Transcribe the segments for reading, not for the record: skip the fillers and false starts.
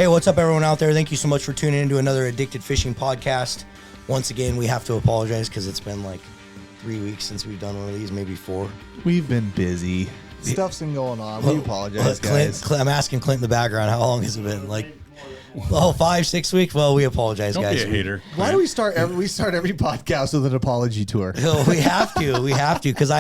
Hey, what's up, everyone out there? Thank you so much for tuning into another Addicted Fishing podcast. Once again, we have to apologize because it's been like 3 weeks since we've done one of these, maybe 4. We've been busy. Stuff's been going on. We apologize, guys. I'm asking Clint in the background, how long has it been? Like, 5, 6 weeks? Well, we apologize, Don't guys. Be a hater. Why do we start every podcast with an apology tour? We have to, because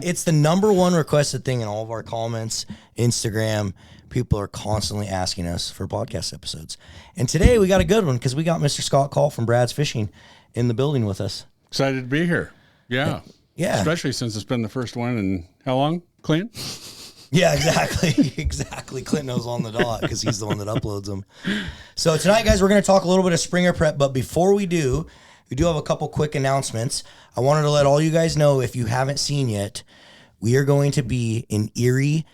it's the number one requested thing in all of our comments, Instagram. People are constantly asking us for podcast episodes. And today we got a good one because we got Mr. Scott Call from Brad's Fishing in the building with us. Excited to be here. Yeah. Especially since it's been the first one in how long, Clint? Yeah, exactly. Clint knows on the dot because he's the one that uploads them. So tonight, guys, we're going to talk a little bit of Springer prep. But before we do have a couple quick announcements. I wanted to let all you guys know, if you haven't seen yet, we are going to be in Erie,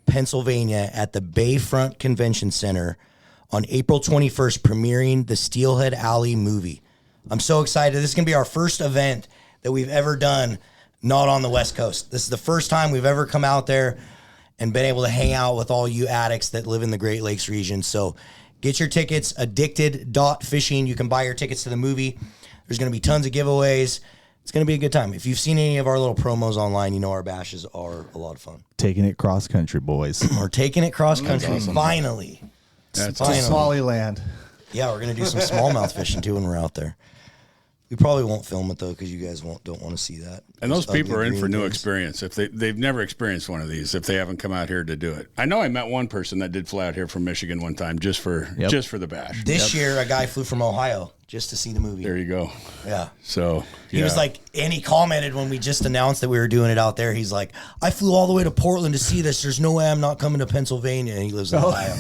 Pennsylvania at the Bayfront Convention Center on April 21st, premiering the Steelhead Alley movie. I'm so excited. This is going to be our first event that we've ever done not on the West Coast. This is the first time we've ever come out there and been able to hang out with all you addicts that live in the Great Lakes region. So get your tickets, addicted.fishing. You can buy your tickets to the movie. There's going to be tons of giveaways. It's going to be a good time. If you've seen any of our little promos online, you know our bashes are a lot of fun. Taking it cross country, boys. We're taking it cross country, awesome. finally. That's To Smalley Land. Yeah, we're going to do some smallmouth fishing too when we're out there. We probably won't film it though because you guys don't want to see that. And those people are in for new experience. If they've never experienced one of these, if they haven't come out here to do it. I know I met one person that did fly out here from Michigan one time just for the bash. This year, a guy flew from Ohio just to see the movie. There you go. Yeah. So he was like, and he commented when we just announced that we were doing it out there. He's like, I flew all the way to Portland to see this. There's no way I'm not coming to Pennsylvania. And he lives in Ohio.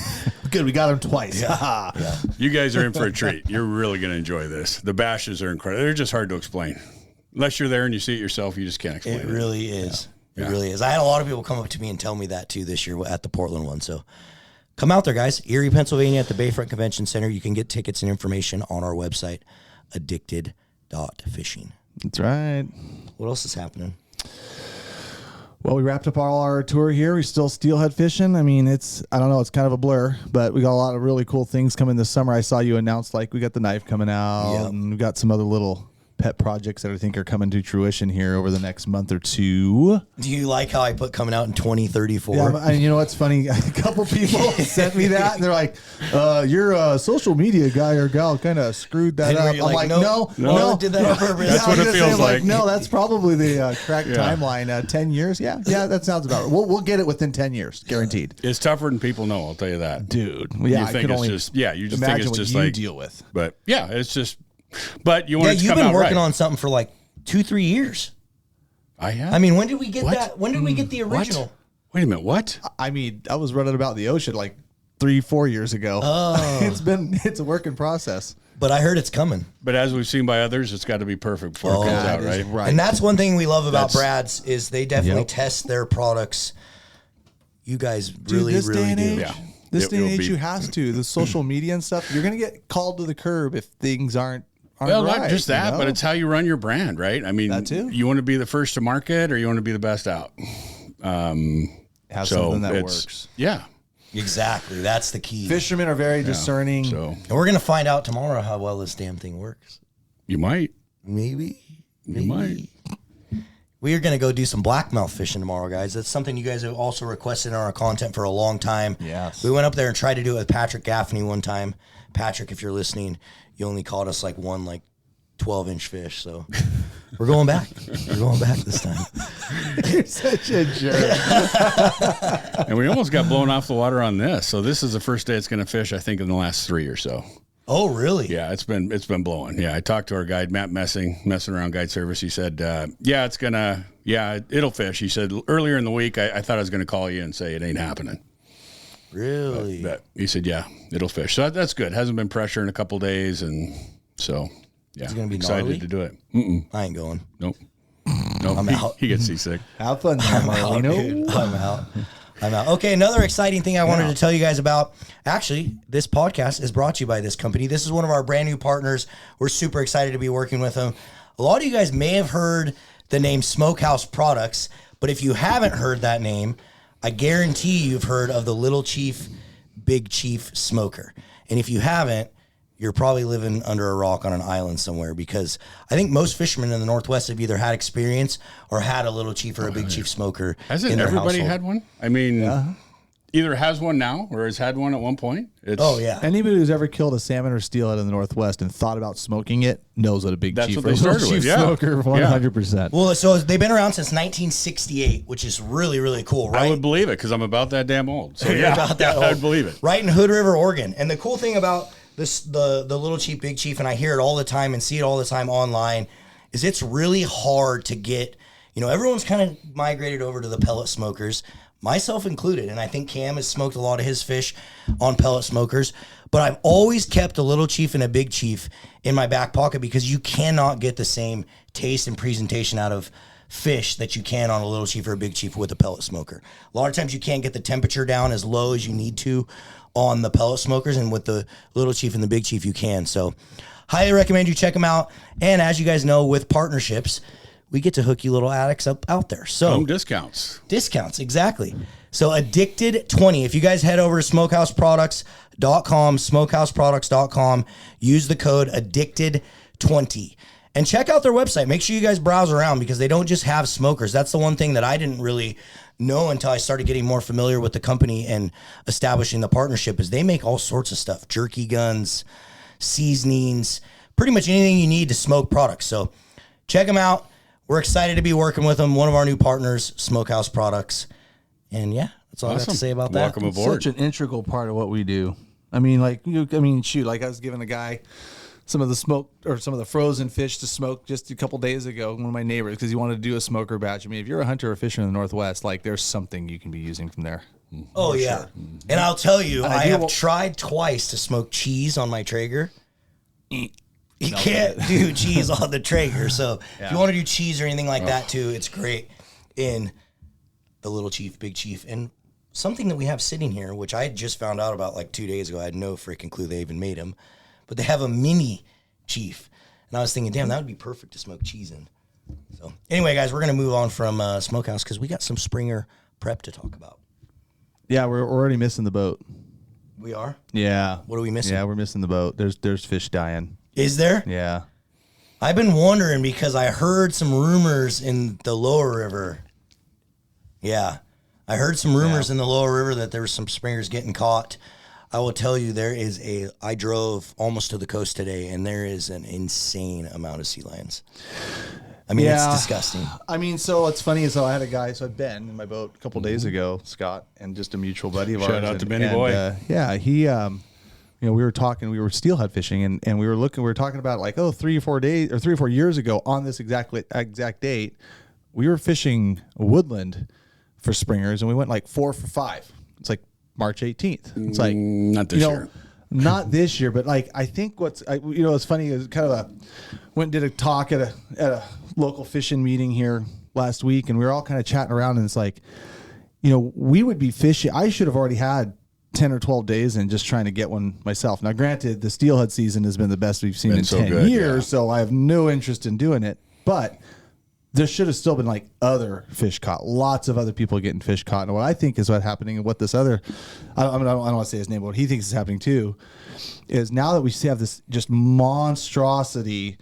Good, we got him twice. Yeah. You guys are in for a treat. You're really going to enjoy this. The bashes are incredible. They're just hard to explain. Unless you're there and you see it yourself, you just can't explain it. It really is. Yeah. It really is. I had a lot of people come up to me and tell me that too this year at the Portland one. So come out there, guys. Erie, Pennsylvania at the Bayfront Convention Center. You can get tickets and information on our website, addicted.fishing. That's right. What else is happening? Well, we wrapped up all our tour here. We're still steelhead fishing. I mean, it's kind of a blur, but we got a lot of really cool things coming this summer. I saw you announce, like, we got the knife coming out, and we got some other little pet projects that I think are coming to fruition here over the next month or two. Do you like how I put coming out in 2034? Yeah, and you know what's funny? A couple people sent me that, and they're like, "Your social media guy or gal kind of screwed that up." I'm like, no, did that on purpose. That's what it feels like. No, that's probably the correct timeline. 10 years? Yeah, that sounds about right. We'll get it within 10 years, guaranteed. It's tougher than people know, I'll tell you that. Dude, Yeah, you think it's just, you just think it's just what you like, deal with. But yeah, it's just, but you want it to you've come been out working right. on something for like 2-3 years. I have. I mean, when did we get What? that? When did we get the original? What? Wait a minute, what? I mean, I was running about the ocean like 3-4 years ago. Oh. It's a work in process. But I heard it's coming. But as we've seen by others, it's got to be perfect before it comes out, right? Right. And that's one thing we love about That's- Brad's is they definitely test their products. You guys really, this really day and do. age, Yeah. This day and It'll age, be- you have to. The social media and stuff, you're going to get called to the curb if things aren't Well, right, not just that, you know? but it's how you run your brand, right? I mean, That too. You want to be the first to market or you want to be the best out? have something that works. Yeah. Exactly. That's the key. Fishermen are very discerning. So And we're going to find out tomorrow how well this damn thing works. you might. Maybe. You might. We are going to go do some blackmouth fishing tomorrow, guys. That's something you guys have also requested in our content for a long time. Yes. We went up there and tried to do it with Patrick Gaffney one time. Patrick, if you're listening, you only caught us like one 12-inch fish. So we're going back. We're going back this time. You're such a jerk. And we almost got blown off the water on this. So this is the first day it's going to fish, I think, in the last 3 or so. Oh, really? Yeah, it's been blowing. Yeah, I talked to our guide, Matt Messing Around Guide Service. He said, it'll fish. He said, earlier in the week, I thought I was going to call you and say it ain't happening. Really? But he said, yeah, it'll fish. So that's good. Hasn't been pressure in a couple days. And so, yeah, It's gonna be excited gnarly? to do it. I ain't going. Nope. Nope. I'm out. He gets seasick. Have fun, I'm out, Marlino. dude. I'm out. Okay, another exciting thing I wanted to tell you guys about. Actually, this podcast is brought to you by this company. This is one of our brand new partners. We're super excited to be working with them. A lot of you guys may have heard the name Smokehouse Products, but if you haven't heard that name, I guarantee you've heard of the Little Chief, Big Chief Smoker. And if you haven't, you're probably living under a rock on an island somewhere, because I think most fishermen in the Northwest have either had experience or had a little chief or a big chief smoker. Hasn't everybody had one? I mean, either has one now or has had one at one point. Anybody who's ever killed a salmon or steelhead in the Northwest and thought about smoking it knows what a big chief or chief smoker 100%. Well, so they've been around since 1968, which is really, really cool, right? I would believe it because I'm about that damn old. So about that old. I'd believe it. Right in Hood River, Oregon. And the cool thing about this, the little chief, big chief, and I hear it all the time and see it all the time online, is it's really hard to get, everyone's kind of migrated over to the pellet smokers, myself included. And I think Cam has smoked a lot of his fish on pellet smokers, but I've always kept a little chief and a big chief in my back pocket, because you cannot get the same taste and presentation out of fish that you can on a little chief or a big chief with a pellet smoker. A lot of times you can't get the temperature down as low as you need to on the pellet smokers, and with the little chief and the big chief you can. So highly recommend you check them out. And as you guys know, with partnerships, we get to hook you little addicts up out there. So discounts, exactly. So Addicted 20, if you guys head over to smokehouseproducts.com, use the code Addicted 20 and check out their website. Make sure you guys browse around, because they don't just have smokers. That's the one thing that I didn't really know until I started getting more familiar with the company and establishing the partnership, is they make all sorts of stuff: jerky guns, seasonings, pretty much anything you need to smoke products. So check them out. We're excited to be working with them. One of our new partners, Smokehouse Products. And that's all I have to say about that. Welcome aboard. Such an integral part of what we do. I mean, like I was giving a guy some of the frozen fish to smoke just a couple days ago, one of my neighbors, because he wanted to do a smoker batch. I mean, if you're a hunter or fisher in the Northwest, like, there's something you can be using from there. Oh, yeah. Sure. And I'll tell you, I have tried twice to smoke cheese on my Traeger. You can't do cheese on the Traeger. So if you want to do cheese or anything like that too, it's great in the little chief, big chief. And something that we have sitting here, which I just found out about like 2 days ago. I had no freaking clue they even made them. But they have a mini chief. And I was thinking, damn, that would be perfect to smoke cheese in. So anyway, guys, we're going to move on from Smokehouse, because we got some Springer prep to talk about. Yeah, we're already missing the boat. We are? Yeah. What are we missing? Yeah, we're missing the boat. There's fish dying. Is there? Yeah. I've been wondering, because I heard some rumors in the lower river. Yeah. I heard some rumors in the lower river that there were some springers getting caught. I will tell you, I drove almost to the coast today, and there is an insane amount of sea lions. I mean, it's disgusting. I mean, so it's funny. So I had a guy, Ben in my boat a couple days ago, Scott, and just a mutual buddy of ours. Shout out to Benny boy. He, we were steelhead fishing, and we were talking about like, 3 or 4 years ago on this exact date, we were fishing woodland for springers, and we went like 4 for 5. It's like March 18th. It's like, not this year. Not this year, but like, I think what's funny is kind of went and did a talk at a local fishing meeting here last week, and we were all kind of chatting around, and it's like, we would be fishing. I should have already had 10 or 12 days in just trying to get one myself. Now, granted, the steelhead season has been the best we've seen in 10 years, so I have no interest in doing it, but there should have still been like other fish caught, lots of other people getting fish caught. And what I think is what's happening, and what this other, I don't want to say his name, but what he thinks is happening too, is now that we have this just monstrosity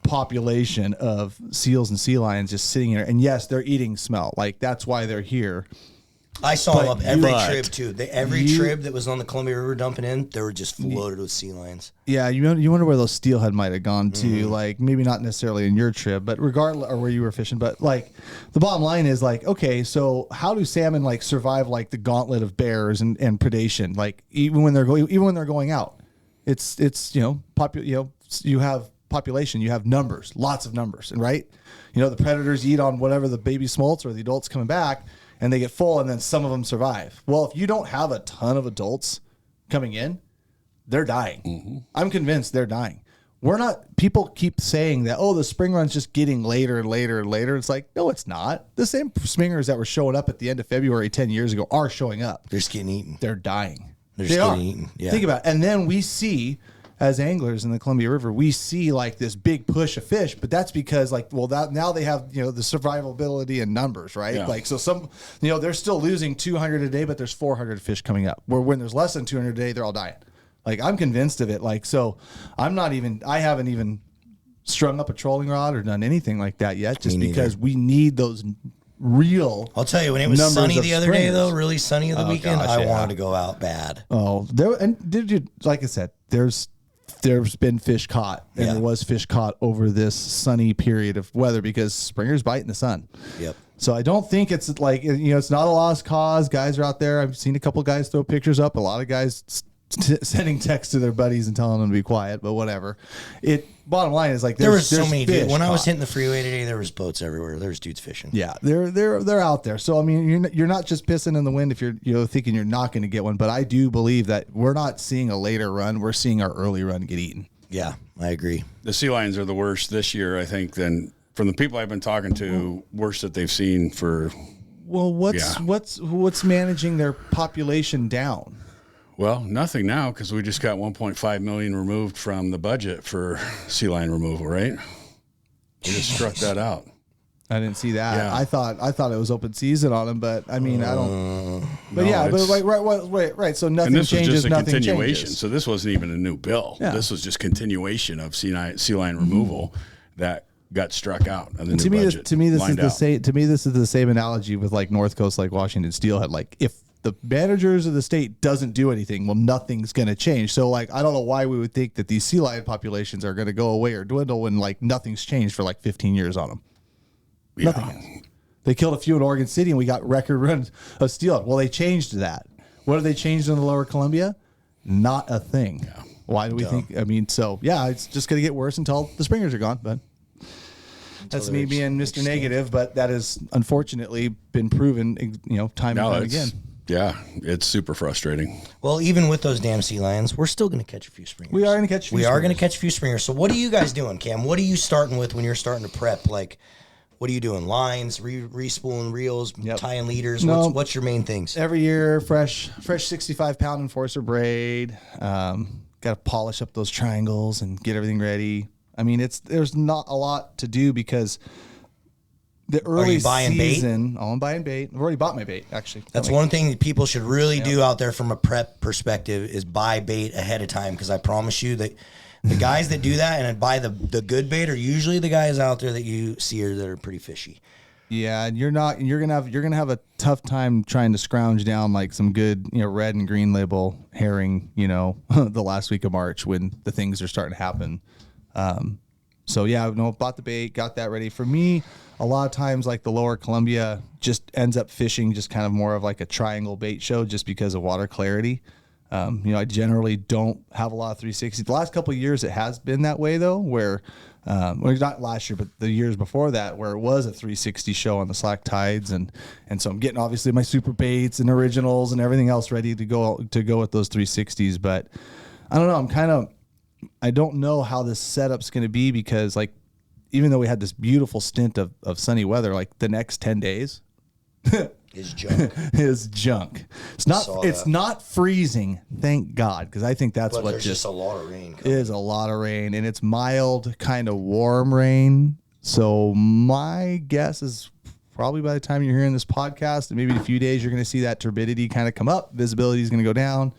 population of seals and sea lions just sitting here, and yes, they're eating smell. Like, that's why they're here. I saw them up every trib too. Every trib that was on the Columbia River dumping in, they were just floated with sea lions. Yeah, you wonder where those steelhead might have gone to. Like, maybe not necessarily in your trib, but regardless, or where you were fishing. But like, the bottom line is like, okay, so how do salmon like survive like the gauntlet of bears and predation? Like, even when they're going out, it's you have population, you have numbers, lots of numbers, and right, the predators eat on whatever the baby smolts or the adults coming back. And they get full, and then some of them survive. Well, if you don't have a ton of adults coming in, they're dying. Mm-hmm. I'm convinced they're dying. People keep saying that, the spring run's just getting later and later and later. It's like, no, it's not. The same springers that were showing up at the end of February 10 years ago are showing up. They're just getting eaten. They're dying. They're just getting eaten. Yeah. Think about it. And then we see, as anglers in the Columbia River, we see like this big push of fish, but that's because now they have, the survivability in numbers, right? Yeah. Like, so some, they're still losing 200 a day, but there's 400 fish coming up, where when there's less than 200 a day, they're all dying. Like, I'm convinced of it. Like, so I haven't even strung up a trolling rod or done anything like that yet, just because we need those real. I'll tell you, when it was sunny the other day, though, really sunny of the weekend, I wanted to go out bad. Oh, like I said, there's been fish caught, and there was fish caught over this sunny period of weather because springers bite in the sun. Yep. So I don't think it's like, it's not a lost cause. Guys are out there. I've seen a couple guys throw pictures up. A lot of guys sending texts to their buddies and telling them to be quiet, but whatever. Bottom line is, like, there was so many dudes. When I was hitting the freeway today, there was boats everywhere. There's dudes fishing. Yeah, they're out there. So I mean, you're not just pissing in the wind if you're thinking you're not going to get one. But I do believe that we're not seeing a later run. We're seeing our early run get eaten. Yeah, I agree. The sea lions are the worst this year, I think, than from the people I've been talking to. Worst that they've seen for. Well, what's managing their population down? Well, nothing now, because we just got 1.5 million removed from the budget for sea lion removal, right? We just struck that out. I didn't see that. Yeah. I thought it was open season on them, but I mean, I don't. But no, yeah, but like right. So nothing and this changes. was just a nothing continuation. changes. So this wasn't even a new bill. Yeah. This was just continuation of sea lion removal that got struck out. And the to new me, budget to me, this is lined the out. same. To me, this is the same analogy with like North Coast, like Washington Steelhead. Like, if the managers of the state doesn't do anything, well, nothing's going to change. So, like, I don't know why we would think that these sea lion populations are going to go away or dwindle when, like, nothing's changed for like 15 years on them. Yeah. Nothing. They killed a few in Oregon City, and we got record runs of steelhead. Well, they changed that. What have they changed in the Lower Columbia? Not a thing. Yeah. Why do we think? I mean, so yeah, it's just going to get worse until the springers are gone. But that's me being Mr. Negative. But that has unfortunately been proven, time and time again. Yeah, it's super frustrating. Well, even with those damn sea lions, we're still going to catch a few springers. We are going to catch a few We are going to catch a few springers. So what are you guys doing, Cam? What are you starting with when you're starting to prep? Like, what are you doing? Lines, re-spooling reels, tying leaders? No. What's your main things? Every year, fresh 65-pound enforcer braid. Got to polish up those triangles and get everything ready. I mean, there's not a lot to do because the early season. Oh, I'm buying bait. I've already bought my bait, actually. That's one thing that people should really do out there from a prep perspective is buy bait ahead of time, because I promise you that the guys that do that and buy the good bait are usually the guys out there that you see that are pretty fishy. Yeah, and you're gonna have a tough time trying to scrounge down like some good, red and green label herring, the last week of March when the things are starting to happen. So yeah, bought the bait, got that ready. For me, a lot of times like the Lower Columbia just ends up fishing just kind of more of like a triangle bait show just because of water clarity. I generally don't have a lot of 360s. The last couple of years it has been that way though, where not last year, but the years before that, where it was a 360 show on the slack tides, and so I'm getting obviously my super baits and originals and everything else ready to go with those 360s. But I don't know. I don't know how this setup's going to be, because like, even though we had this beautiful stint of sunny weather, like the next 10 days is junk. Is junk. It's not freezing, thank God, because I think that's there's just a lot of rain. Is a lot of rain, and it's mild, kind of warm rain. So my guess is probably by the time you're hearing this podcast, and maybe in a few days, you're going to see that turbidity kind of come up. Visibility is going to go down.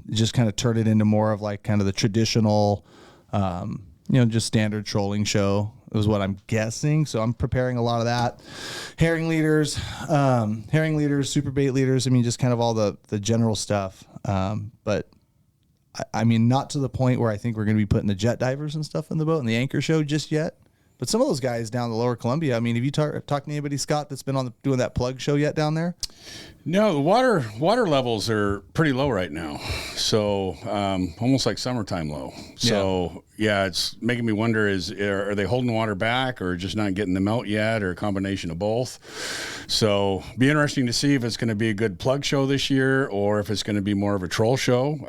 Just kind of turn it into more of like kind of the traditional, just standard trolling show is what I'm guessing. So I'm preparing a lot of that. Herring leaders, super bait leaders. I mean, just kind of all the general stuff. But I mean, not to the point where I think we're going to be putting the jet divers and stuff in the boat and the anchor show just yet. But some of those guys down the Lower Columbia, I mean, have you talked to anybody, Scott, that's been doing that plug show yet down there? No, the water levels are pretty low right now. So almost like summertime low. So yeah, it's making me wonder, are they holding water back or just not getting the melt yet, or a combination of both? So be interesting to see if it's going to be a good plug show this year or if it's going to be more of a troll show.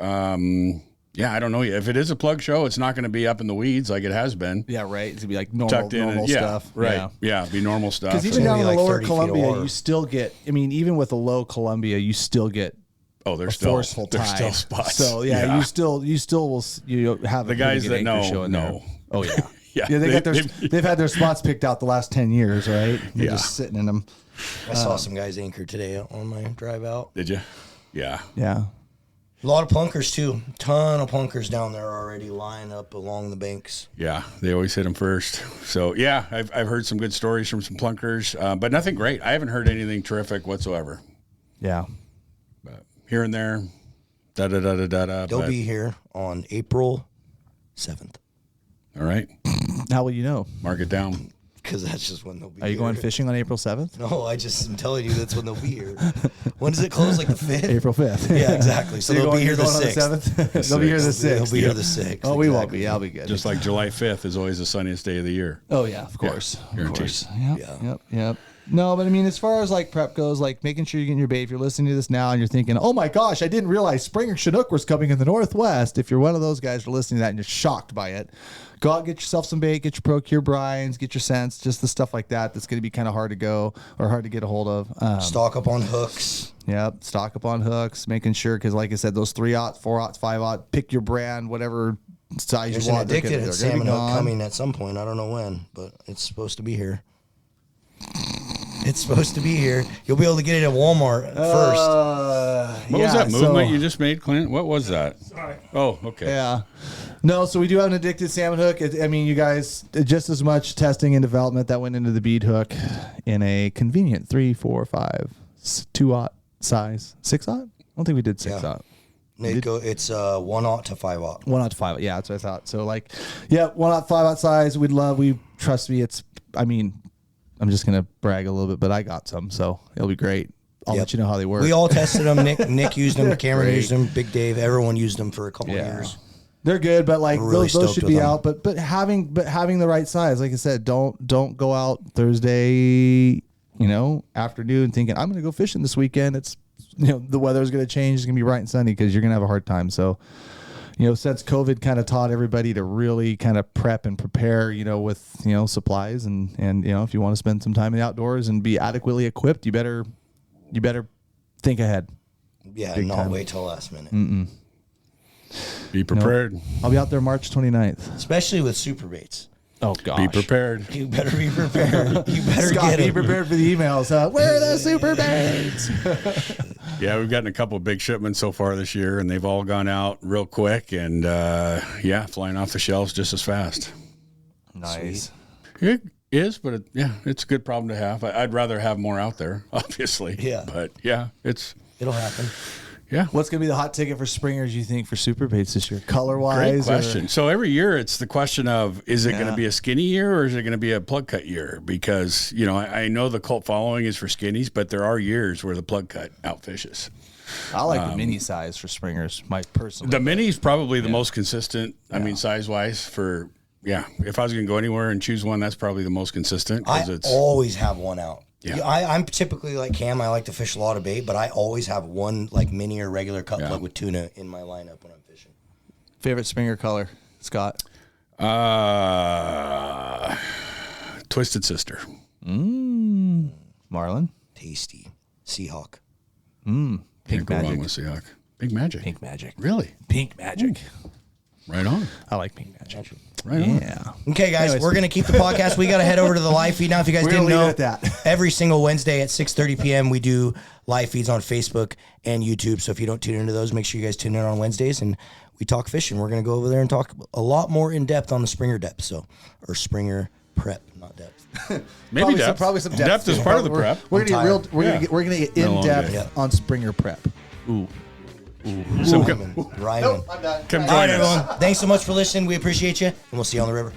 Yeah, I don't know. If it is a plug show, it's not going to be up in the weeds like it has been. Yeah, right. It's going to be like normal stuff. Right. Yeah, be normal stuff. Because even down in the Lower Columbia, you still get, even with the Low Columbia, you still get there's forceful tide. There's still spots. So you still will have the guys that know. There. Oh yeah. Yeah, they've had their spots picked out the last 10 years, right? They're just sitting in them. I saw some guys anchor today on my drive out. Did you? Yeah. Yeah. A lot of plunkers too. Ton of plunkers down there already lying up along the banks. Yeah, they always hit them first. So yeah, I've heard some good stories from some plunkers, but nothing great. I haven't heard anything terrific whatsoever. Yeah. But here and there, da. They'll be here on April 7th. All right. How will you know? Mark it down. Because that's just when they'll be Are you here. going fishing on April 7th? No, I just am telling you that's when they'll be here. When does it close? Like the 5th? April 5th. Yeah, exactly. So they'll be here the 6th. They'll be here the 6th. They'll be here the 6th. Oh, we won't be. I'll be good. Just like July 5th is always the sunniest day of the year. Oh, yeah, of course. guaranteed. Of course. Yeah. Yep. No, but I mean, as far as like prep goes, like making sure you're getting your bait. If you're listening to this now and you're thinking, oh my gosh, I didn't realize Springer Chinook was coming in the Northwest. If you're one of those guys who are listening to that and you're shocked by it, go out, get yourself some bait, get your Procure brines, get your scents, just the stuff like that. That's going to be kind of hard to go or hard to get a hold of. Stock up on hooks. Yep. Stock up on hooks, making sure, because like I said, those 3/0, 4/0, 5/0, pick your brand, whatever size There's you an want. addicted They're salmon gonna be hook gone. coming at some point. I don't know when, but it's supposed to be here. It's supposed to be here. You'll be able to get it at Walmart first. What was that movement you just made, Clint? What was that? Sorry. Oh, okay. Yeah. No, so we do have an addicted salmon hook. I mean, you guys, just as much testing and development that went into the bead hook in a convenient 3, 4, 5, 2/0 size. 6/0? I don't think we did 6/0. It's 1/0 to 5/0. 1/0 to 5/0. Yeah, that's what I thought. So like, yeah, 1/0, 5/0 size. Trust me, I'm just going to brag a little bit, but I got some, so it'll be great. I'll let you know how they work. We all tested them. Nick used them. Cameron used them. Big Dave. Everyone used them for a couple of years. They're good, but like Really those should be them. out. But having the right size, like I said, don't go out Thursday, afternoon thinking I'm going to go fishing this weekend. It's the weather's going to change. It's going to be bright and sunny because you're going to have a hard time. So, since COVID kind of taught everybody to really kind of prep and prepare, with supplies and if you want to spend some time in the outdoors and be adequately equipped, you better think ahead. Yeah, Big not time. wait till the last minute. Be prepared. I'll be out there March 29th. Especially with super baits. Oh gosh. Be prepared. You better be prepared. You better Scott, get be it. prepared for the emails. Where are the super baits? Yeah, we've gotten a couple of big shipments so far this year, and they've all gone out real quick and, flying off the shelves just as fast. Nice. It is, but it's a good problem to have. I'd rather have more out there, obviously. Yeah. But, yeah, It'll happen. yeah. What's going to be the hot ticket for springers, you think, for super baits this year? Color Great wise? question. So every year it's the question of, is it going to be a skinny year or is it going to be a plug cut year? Because, I know the cult following is for skinnies, but there are years where the plug cut outfishes. I like the mini size for springers, my personal. The mini's probably the most consistent, size-wise for, if I was going to go anywhere and choose one, that's probably the most consistent. I It's always have one out. Yeah. I'm typically like Cam. I like to fish a lot of bait, but I always have one like mini or regular cut plug with tuna in my lineup when I'm fishing. Favorite springer color, Scott? Twisted Sister. Marlin? Tasty. Seahawk. Pink Can't go wrong magic. with Seahawk. Pink Magic. Pink magic. Really? Pink magic. Right on. I like pink magic. Right on. Yeah. Okay, guys, Anyways. we're gonna keep the podcast. We gotta head over to the live feed now. If you guys We're didn't gonna know, leave it at that. every single Wednesday at 6:30 p.m. we do live feeds on Facebook and YouTube. So if you don't tune into those, make sure you guys tune in on Wednesdays and we talk fishing. We're gonna go over there and talk a lot more in depth on the Springer depth, or Springer prep, not depth. Maybe depth. Probably some Depth is part of the prep. We're gonna get real. tired. We're gonna get Been a in long depth day. on springer prep. Ooh. Ryan. I'm done. Come All join right, us. everyone. Thanks so much for listening. We appreciate you, and we'll see you on the river.